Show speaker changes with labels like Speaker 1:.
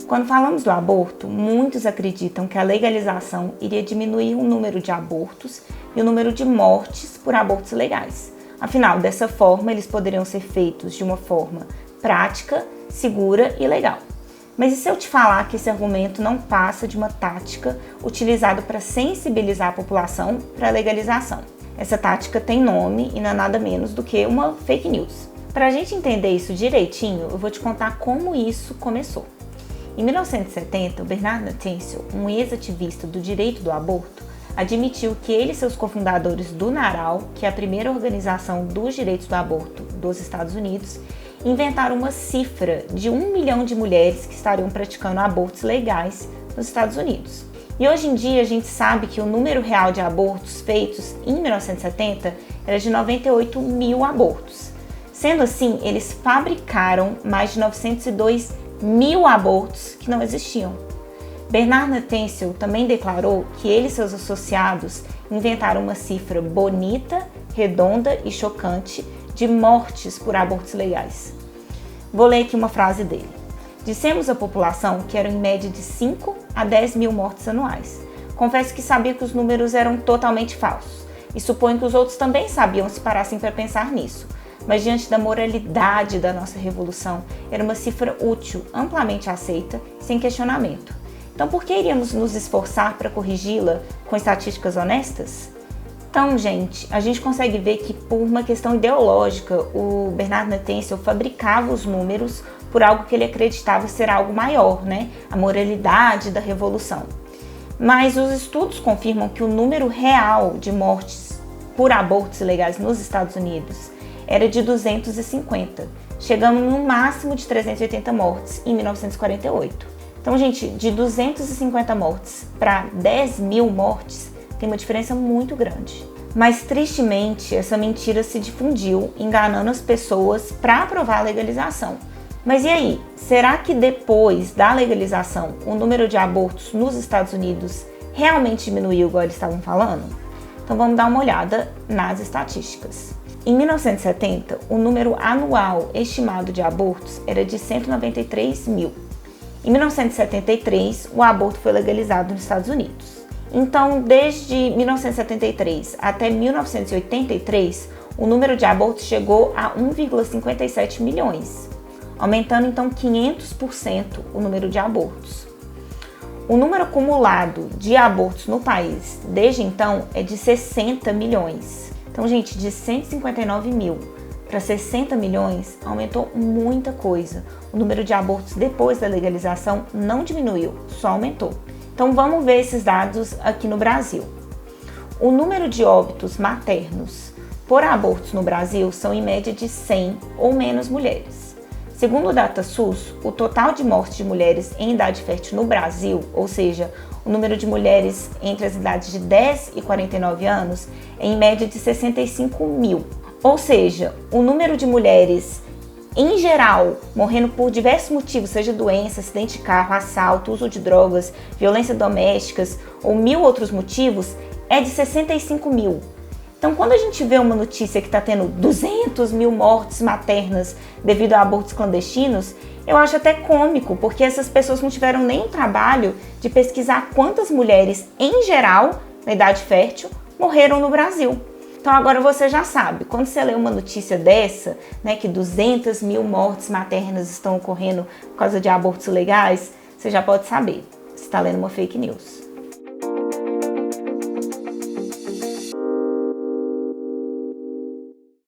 Speaker 1: Quando falamos do aborto, muitos acreditam que a legalização iria diminuir o número de abortos e o número de mortes por abortos ilegais. Afinal, dessa forma, eles poderiam ser feitos de uma forma prática, segura e legal. Mas e se eu te falar que esse argumento não passa de uma tática utilizada para sensibilizar a população para a legalização? Essa tática tem nome e não é nada menos do que uma fake news. Para a gente entender isso direitinho, eu vou te contar como isso começou. Em 1970, o Bernard Nathaniel, um ex-ativista do direito do aborto, admitiu que ele e seus cofundadores do NARAL, que é a primeira organização dos direitos do aborto dos Estados Unidos, inventaram uma cifra de 1 milhão de mulheres que estariam praticando abortos legais nos Estados Unidos. E hoje em dia a gente sabe que o número real de abortos feitos em 1970 era de 98 mil abortos. Sendo assim, eles fabricaram mais de 902 mil abortos que não existiam. Bernard Nathaniel também declarou que ele e seus associados inventaram uma cifra bonita, redonda e chocante de mortes por abortos legais. Vou ler aqui uma frase dele. Dissemos à população que eram em média de 5 a 10 mil mortes anuais. Confesso que sabia que os números eram totalmente falsos e suponho que os outros também sabiam se parassem para pensar nisso. Mas diante da moralidade da nossa revolução, era uma cifra útil, amplamente aceita, sem questionamento. Então, por que iríamos nos esforçar para corrigi-la com estatísticas honestas? Então, gente, a gente consegue ver que por uma questão ideológica, o Bernard Nathaniel fabricava os números por algo que ele acreditava ser algo maior, né? A moralidade da revolução. Mas os estudos confirmam que o número real de mortes por abortos ilegais nos Estados Unidos era de 250, chegando no máximo de 380 mortes em 1948. Então, gente, de 250 mortes para 10 mil mortes tem uma diferença muito grande. Mas, tristemente, essa mentira se difundiu, enganando as pessoas para aprovar a legalização. Mas e aí? Será que depois da legalização o número de abortos nos Estados Unidos realmente diminuiu, igual eles estavam falando? Então, vamos dar uma olhada nas estatísticas. Em 1970, o número anual estimado de abortos era de 193 mil. Em 1973, o aborto foi legalizado nos Estados Unidos. Então, desde 1973 até 1983, o número de abortos chegou a 1,57 milhões, aumentando então 500% o número de abortos. O número acumulado de abortos no país desde então é de 60 milhões. Então, gente, de 159 mil para 60 milhões aumentou muita coisa. O número de abortos depois da legalização não diminuiu, só aumentou. Então, vamos ver esses dados aqui no Brasil. O número de óbitos maternos por abortos no Brasil são em média de 100 ou menos mulheres. Segundo o DataSUS, o total de mortes de mulheres em idade fértil no Brasil, ou seja, o número de mulheres entre as idades de 10 e 49 anos, é em média de 65 mil. Ou seja, o número de mulheres em geral morrendo por diversos motivos, seja doença, acidente de carro, assalto, uso de drogas, violência domésticas ou mil outros motivos, é de 65 mil. Então, quando a gente vê uma notícia que está tendo 200 mil mortes maternas devido a abortos clandestinos, eu acho até cômico, porque essas pessoas não tiveram nem o trabalho de pesquisar quantas mulheres, em geral, na idade fértil, morreram no Brasil. Então, agora você já sabe, quando você lê uma notícia dessa, né, que 200 mil mortes maternas estão ocorrendo por causa de abortos ilegais, você já pode saber, você está lendo uma fake news.